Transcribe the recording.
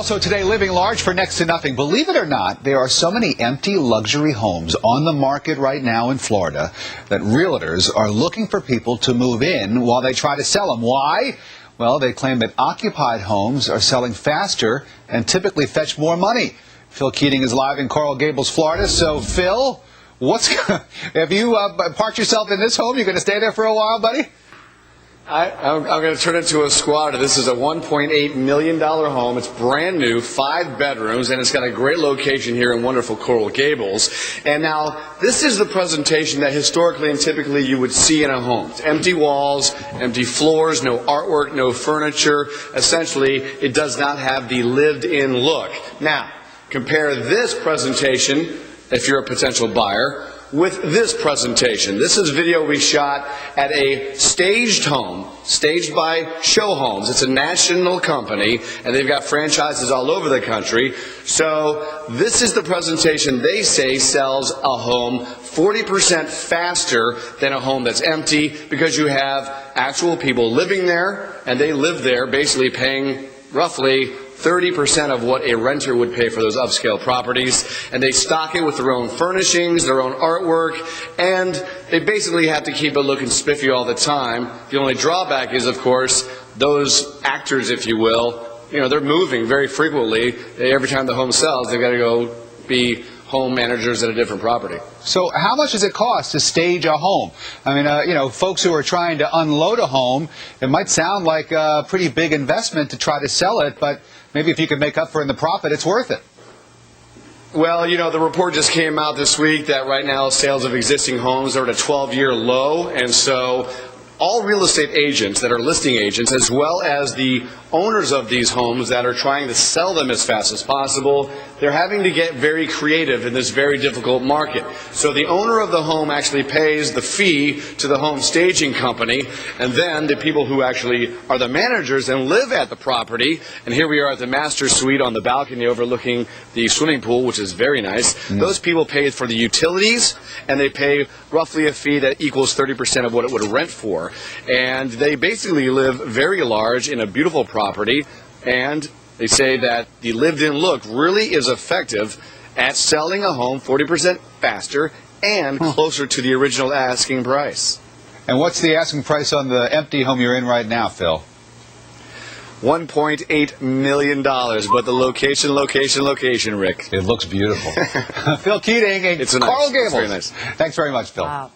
Also today, living large for next to nothing. Believe it or not, there are so many empty luxury homes on the market right now in Florida that realtors are looking for people to move in while they try to sell them. Why? Well, they claim that occupied homes are selling faster and typically fetch more money. Phil Keating is live in Coral Gables, Florida. So, Phil, have you parked yourself in this home? You're going to stay there for a while, buddy? I'm going to turn it into a squatter. This is a $1.8 million home. It's brand new, 5 bedrooms, and it's got a great location here in wonderful Coral Gables. And now, this is the presentation that historically and typically you would see in a home. It's empty walls, empty floors, no artwork, no furniture. Essentially, it does not have the lived-in look. Now, compare this presentation, if you're a potential buyer, with this presentation. This is video we shot at a staged home, staged by Showhomes. It's a national company, and they've got franchises all over the country. So this is the presentation they say sells a home 40% faster than a home that's empty, because you have actual people living there, and they live there basically paying roughly 30% of what a renter would pay for those upscale properties, and they stock it with their own furnishings, their own artwork, and they basically have to keep it looking spiffy all the time. The only drawback is, of course, those actors, if you will, they're moving very frequently. Every time the home sells, they've got to go be home managers at a different property. So how much does it cost to stage a home? I mean, folks who are trying to unload a home, it might sound like a pretty big investment to try to sell it, but maybe if you could make up for it in the profit, it's worth it. Well, the report just came out this week that right now sales of existing homes are at a 12-year low, and so all real estate agents that are listing agents, as well as the owners of these homes that are trying to sell them as fast as possible, they're having to get very creative in this very difficult market. So the owner of the home actually pays the fee to the home staging company, and then the people who actually are the managers and live at the property, and here we are at the master suite on the balcony overlooking the swimming pool, which is very nice. Those people pay for the utilities, and they pay roughly a fee that equals 30% of what it would rent for. And they basically live very large in a beautiful property, and they say that the lived-in look really is effective at selling a home 40% faster and closer to the original asking price. And what's the asking price on the empty home you're in right now, Phil? $1.8 million, but the location, Rick. It looks beautiful. Phil Keating, it's Coral Gables. It's very nice. Thanks very much, Phil. Wow.